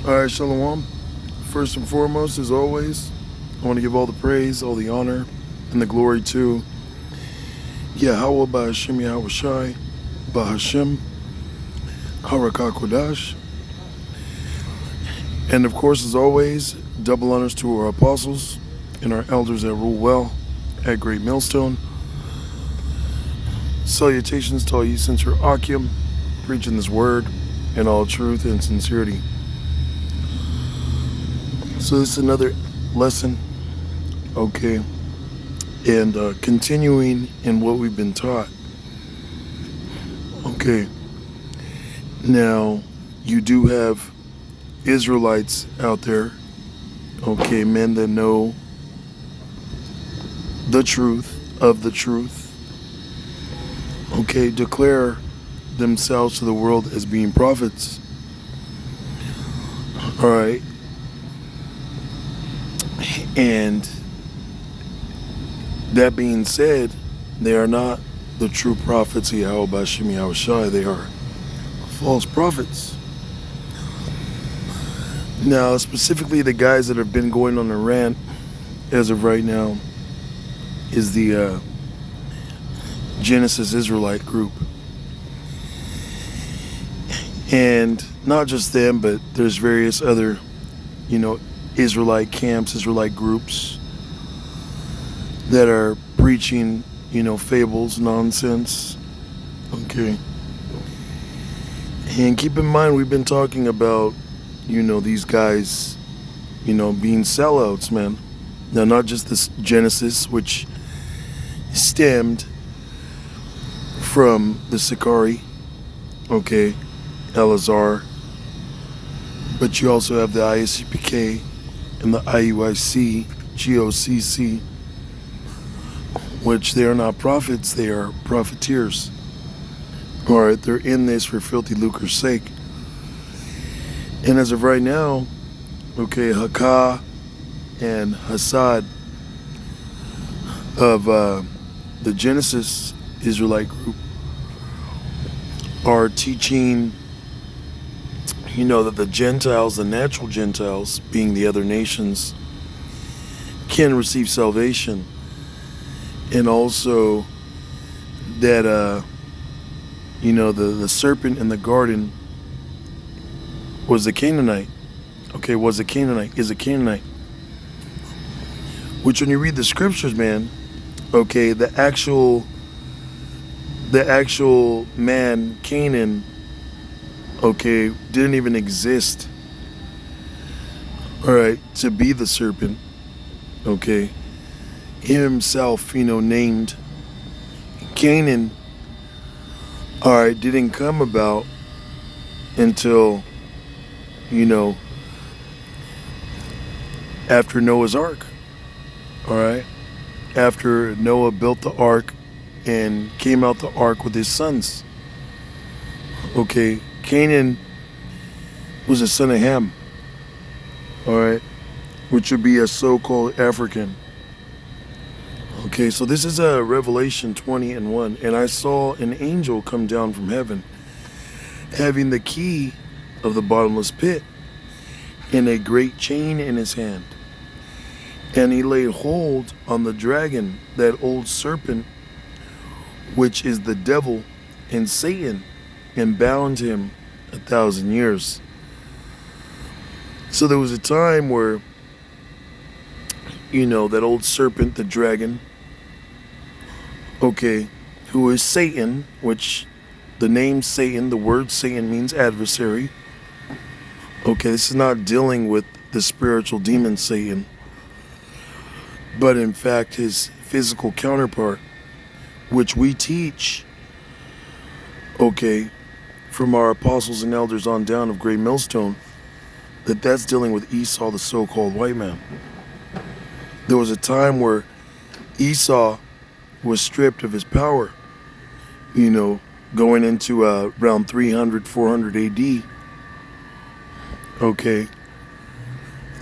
All right, Shalom. First and foremost, as always, I want to give all the praise, all the honor, and the glory to Yahweh Ba'Hashem Yahweh Shai, Ba'Hashem, Harakah Kodash. And of course, as always, double honors to our apostles and our elders that rule well at Great Millstone. Salutations to all you sincere Akim, preaching this word in all truth and sincerity. So this is another lesson, okay, and continuing in what we've been taught. Okay, now you do have Israelites out there, okay, men that know the truth of the truth, okay, declare themselves to the world as being prophets. All right. And that being said, they are not the true prophets of Yahweh Ba'Hashem Yahweh Shai. They are false prophets. Now, specifically the guys that have been going on a rant as of right now is the Genesis Israelite group. And not just them, but there's various other, Israelite camps, Israelite groups that are preaching, fables, nonsense. Okay. And keep in mind, we've been talking about, these guys, being sellouts, man. Now, not just this Genesis, which stemmed from the Sicarii, okay, Elazar, but you also have the ISCPK and the IUIC, GOCC, which they are not prophets, they are profiteers. All right, they're in this for filthy lucre's sake. And as of right now, okay, Hakah and Hassad of the Genesis Israelite group are teaching, that the Gentiles, the natural Gentiles, being the other nations, can receive salvation. And also that, the serpent in the garden was a Canaanite. Okay, is a Canaanite. Which when you read the scriptures, man, okay, the actual man, Canaan, okay, didn't even exist, all right, to be the serpent, okay. Himself, named Canaan, all right, didn't come about until, after Noah's Ark, all right, after Noah built the ark and came out the ark with his sons, okay. Canaan was a son of Ham, all right, which would be a so-called African. Okay, so this is a Revelation 20:1, and I saw an angel come down from heaven, having the key of the bottomless pit, and a great chain in his hand. And he laid hold on the dragon, that old serpent, which is the devil and Satan, and bound him 1,000 years. So there was a time where, that old serpent, the dragon, okay, who is Satan, which the name Satan, the word Satan means adversary. Okay, this is not dealing with the spiritual demon Satan, but in fact his physical counterpart, which we teach, okay, from our apostles and elders on down of Great Millstone, that's dealing with Esau, the so-called white man. There was a time where Esau was stripped of his power, going into around 300, 400 AD. Okay.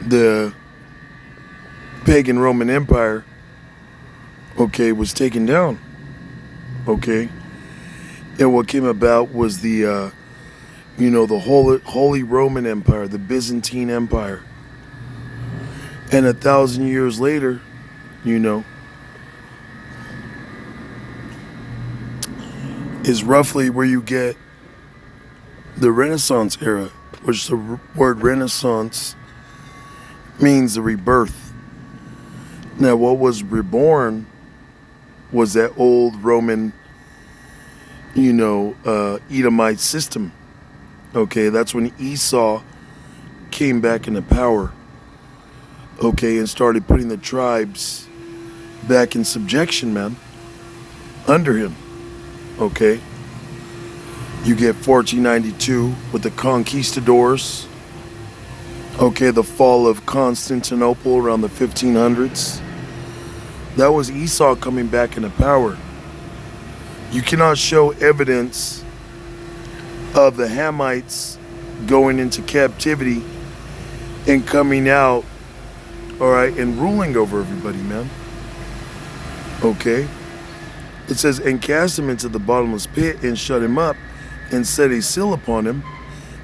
The pagan Roman Empire, okay, was taken down. Okay. And what came about was the the Holy Roman Empire, the Byzantine Empire. And 1,000 years later, is roughly where you get the Renaissance era, which the word Renaissance means the rebirth. Now, what was reborn was that old Roman, Edomite system. Okay, that's when Esau came back into power. Okay, and started putting the tribes back in subjection, man, under him. Okay, you get 1492 with the conquistadors. Okay, the fall of Constantinople around the 1500s. That was Esau coming back into power. You cannot show evidence of the Hamites going into captivity and coming out, all right, and ruling over everybody, man. Okay? It says, and cast him into the bottomless pit and shut him up and set a seal upon him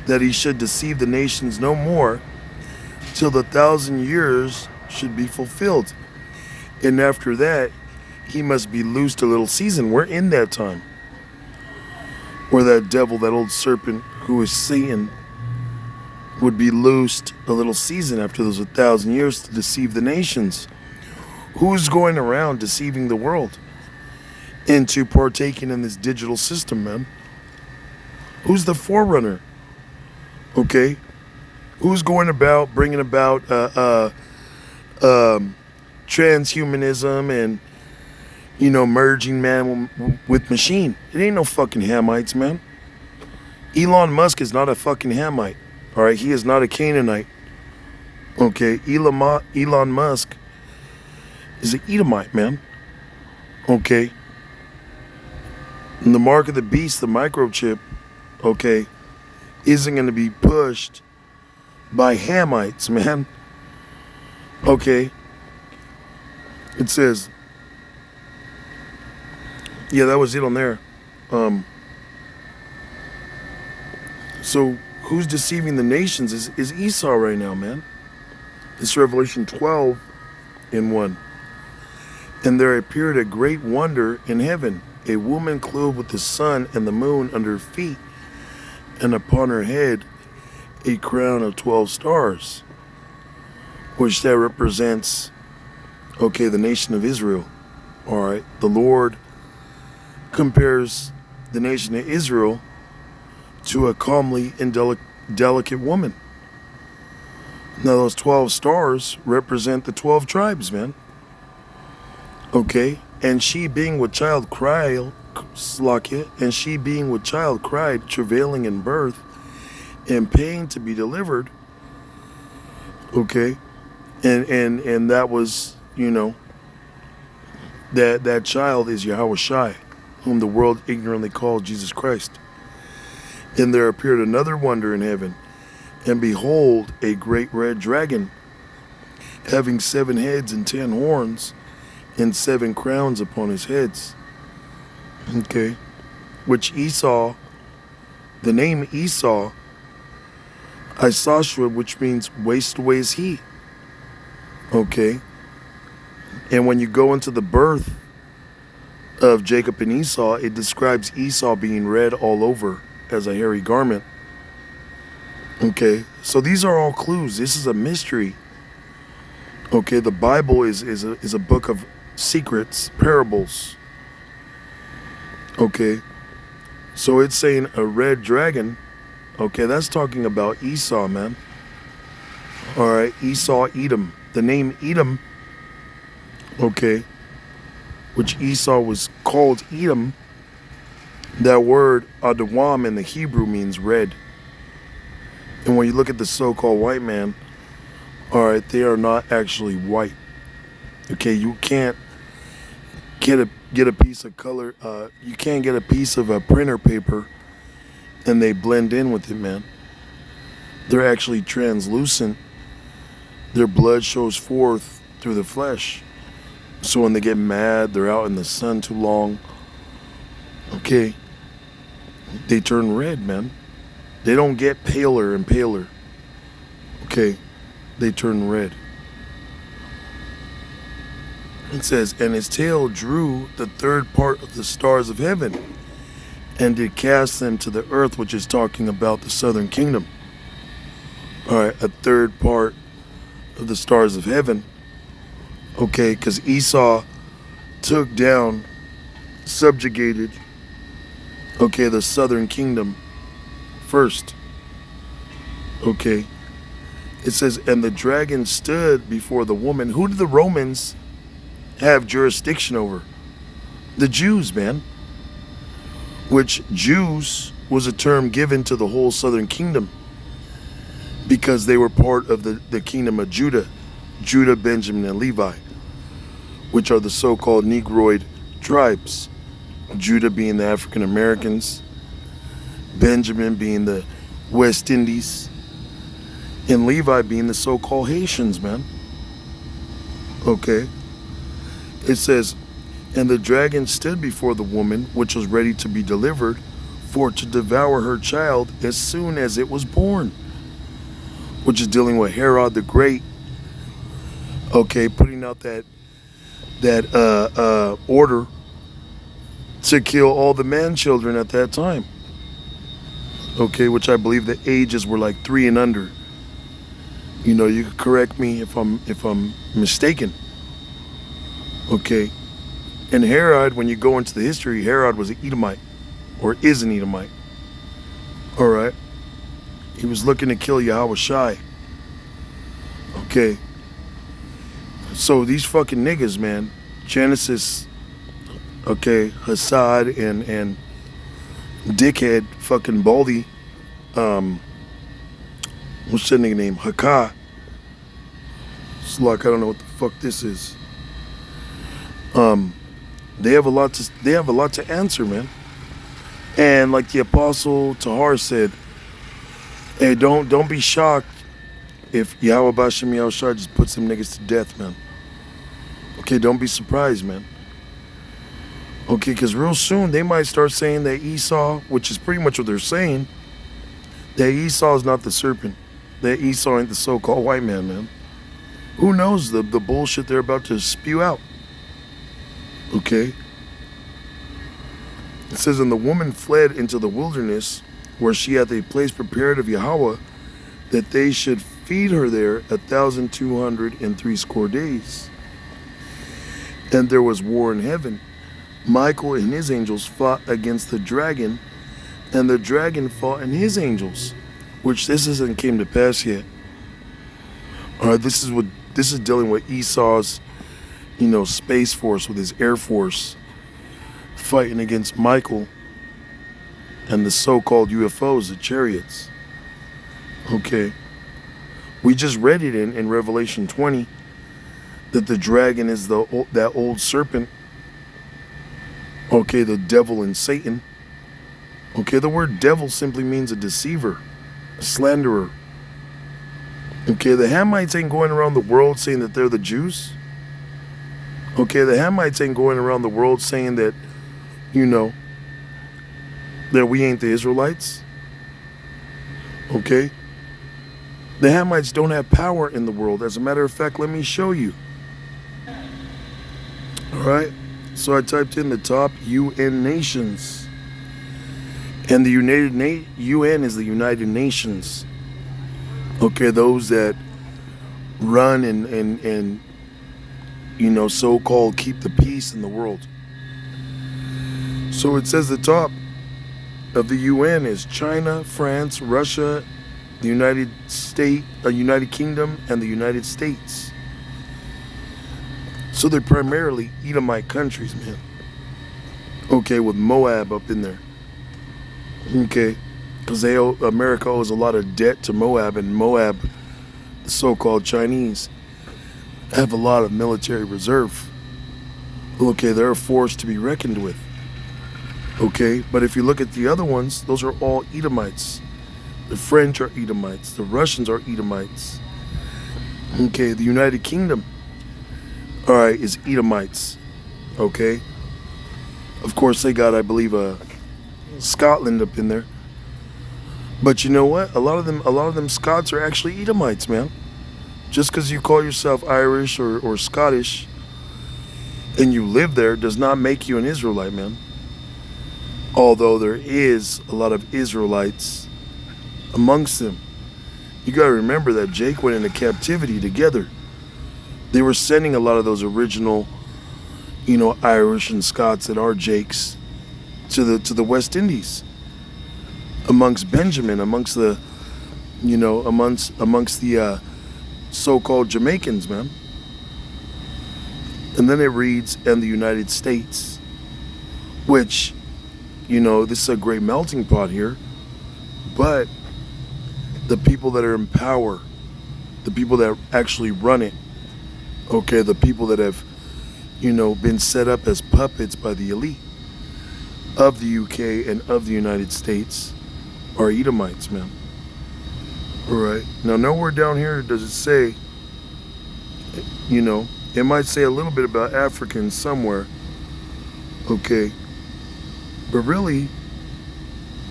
that he should deceive the nations no more till the 1,000 years should be fulfilled. And after that, he must be loosed a little season. We're in that time where that devil, that old serpent who is Satan, would be loosed a little season after those 1,000 years to deceive the nations. Who's going around deceiving the world into partaking in this digital system, man? Who's the forerunner? Okay? Who's going about bringing about transhumanism and, merging man with machine? It ain't no fucking Hamites, man. Elon Musk is not a fucking Hamite. All right? He is not a Canaanite. Okay? Elon Musk is an Edomite, man. Okay? And the mark of the beast, the microchip, okay, isn't going to be pushed by Hamites, man. Okay. It says, yeah, that was it on there. So who's deceiving the nations is Esau right now, man. It's Revelation 12 in 1. And there appeared a great wonder in heaven, a woman clothed with the sun and the moon under her feet, and upon her head a crown of 12 stars, which that represents, okay, the nation of Israel. All right, the Lord compares the nation of Israel to a comely and delicate woman. Now those 12 stars represent the 12 tribes, man. Okay, and she being with child cried, travailing in birth, and pain to be delivered. Okay, and that was, that child is Yahweh Shai, whom the world ignorantly called Jesus Christ. And there appeared another wonder in heaven, and behold, a great red dragon, having 7 heads and 10 horns, and 7 crowns upon his heads. Okay, which Esau, the name Esau, Isashua, which means waste away is he. Okay, and when you go into the birth of Jacob and Esau, it describes Esau being red all over as a hairy garment. Okay, so these are all clues. This is a mystery. Okay, the Bible is a book of secrets, parables. Okay, so it's saying a red dragon. Okay, that's talking about Esau, man. All right, Esau, Edom. The name Edom, okay, which Esau was called Edom, that word Adawam in the Hebrew means red. And when you look at the so-called white man, all right, they are not actually white. Okay, you can't get a piece of color. You can't get a piece of a printer paper and they blend in with it, man. They're actually translucent. Their blood shows forth through the flesh. So when they get mad, they're out in the sun too long. Okay, they turn red, man. They don't get paler and paler. Okay, they turn red. It says, and his tail drew the third part of the stars of heaven, and did cast them to the earth, which is talking about the southern kingdom. All right, a third part of the stars of heaven. Okay, because Esau took down, subjugated, okay, the southern kingdom first. Okay, it says, and the dragon stood before the woman. Who did the Romans have jurisdiction over? The Jews, man. Which Jews was a term given to the whole southern kingdom because they were part of the kingdom of Judah. Judah, Benjamin, and Levi, which are the so-called Negroid tribes. Judah being the African Americans, Benjamin being the West Indies, and Levi being the so-called Haitians, man. Okay. It says, and the dragon stood before the woman, which was ready to be delivered, for to devour her child as soon as it was born. Which is dealing with Herod the Great. Okay, putting out that order to kill all the man children at that time. Okay, which I believe the ages were like 3 and under. You know, you could correct me if I'm mistaken. Okay. And Herod, when you go into the history, Herod was an Edomite, or is an Edomite. All right. He was looking to kill Yahweh Shai. Okay. So these fucking niggas, man, Genesis, okay, Hassad and dickhead fucking Baldy, what's that nigga name? Hakah. It's like, I don't know what the fuck this is. They have a lot to answer, man. And like the apostle Tahar said, hey, don't be shocked if Yahweh Bashem Yahushua just puts them niggas to death, man. Okay, don't be surprised, man. Okay, because real soon they might start saying that Esau, which is pretty much what they're saying, that Esau is not the serpent. That Esau ain't the so-called white man. Who knows the bullshit they're about to spew out. Okay. It says, and the woman fled into the wilderness, where she hath a place prepared of Yahweh, that they should feed her there 1,260 days. And there was war in heaven. Michael and his angels fought against the dragon, and the dragon fought and his angels, which this hasn't came to pass yet. All right, this is dealing with Esau's, Space Force, with his Air Force, fighting against Michael and the so-called UFOs, the chariots. Okay. We just read it in Revelation 20 that the dragon is that old serpent. Okay, the devil and Satan. Okay, the word devil simply means a deceiver, a slanderer. Okay, the Hamites ain't going around the world saying that they're the Jews. Okay, the Hamites ain't going around the world saying that, that we ain't the Israelites. Okay? The Hamites don't have power in the world. As a matter of fact, let me show you. Alright? So I typed in the top UN nations. And the UN is the United Nations. Okay, those that run and so-called keep the peace in the world. So it says the top of the UN is China, France, Russia, the United Kingdom, and the United States. So they're primarily Edomite countries, man. Okay, with Moab up in there. Okay, because America owes a lot of debt to Moab, and Moab, the so-called Chinese, have a lot of military reserve. Okay, they're a force to be reckoned with. Okay, but if you look at the other ones, those are all Edomites. The French are Edomites. The Russians are Edomites. Okay, the United Kingdom, all right, is Edomites. Okay, of course they got, I believe, Scotland up in there. But you know what? A lot of them Scots are actually Edomites, man. Just because you call yourself Irish or Scottish and you live there does not make you an Israelite, man. Although there is a lot of Israelites amongst them. You got to remember that Jake went into captivity together. They were sending a lot of those original, Irish and Scots that are Jakes to the West Indies. Amongst Benjamin, amongst the so-called Jamaicans, man. And then it reads, and the United States, which, this is a great melting pot here, but the people that are in power, the people that actually run it, okay, the people that have, been set up as puppets by the elite of the UK and of the United States are Edomites, man. All right. Now, nowhere down here does it say, it might say a little bit about Africans somewhere, okay, but really,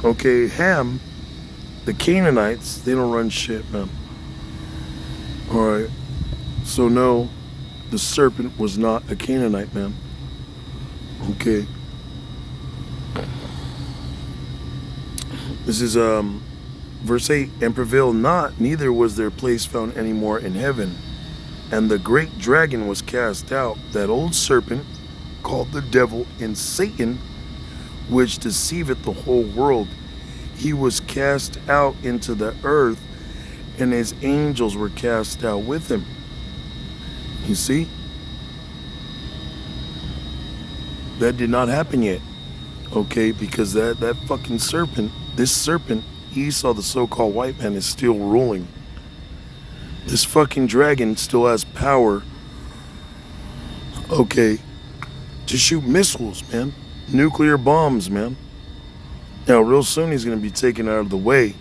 okay, Ham, the Canaanites, they don't run shit, man. All right. So no, the serpent was not a Canaanite, man. Okay. This is verse 8, and prevailed not, neither was their place found any more in heaven. And the great dragon was cast out, that old serpent, called the devil and Satan, which deceiveth the whole world. He was cast out into the earth, and his angels were cast out with him. You see? That did not happen yet. Okay, because that fucking serpent, this serpent, Esau, the so-called white man, is still ruling. This fucking dragon still has power, okay, to shoot missiles, man. Nuclear bombs, man. Now, real soon he's going to be taken out of the way.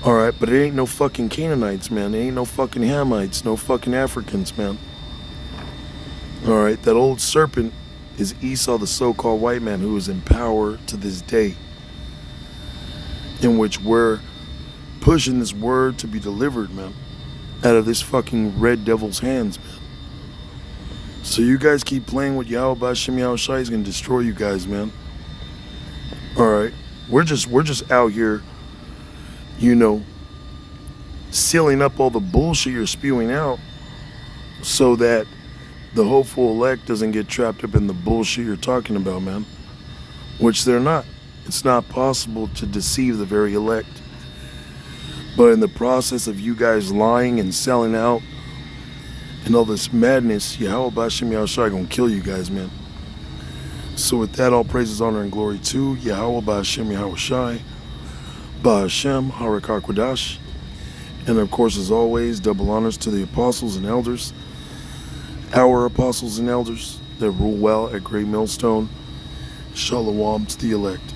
All right, but it ain't no fucking Canaanites, man. It ain't no fucking Hamites, no fucking Africans, man. All right, that old serpent is Esau, the so-called white man, who is in power to this day, in which we're pushing this word to be delivered, man, out of this fucking red devil's hands, man. So you guys keep playing with Yahweh B'Shem Yahweh Shai. He's gonna destroy you guys, man. All right, we're just out here, sealing up all the bullshit you're spewing out, so that the hopeful elect doesn't get trapped up in the bullshit you're talking about, man. Which they're not. It's not possible to deceive the very elect. But in the process of you guys lying and selling out and all this madness, Yahweh B'Shem Yahweh Shai gonna kill you guys, man. So with that, all praises, honor, and glory to Yahweh B'Shem Yahweh Shai, B'Shem Harak HaKodash, and of course, as always, double honors to the apostles and elders, our apostles and elders that rule well at Great Millstone. Shalom to the elect.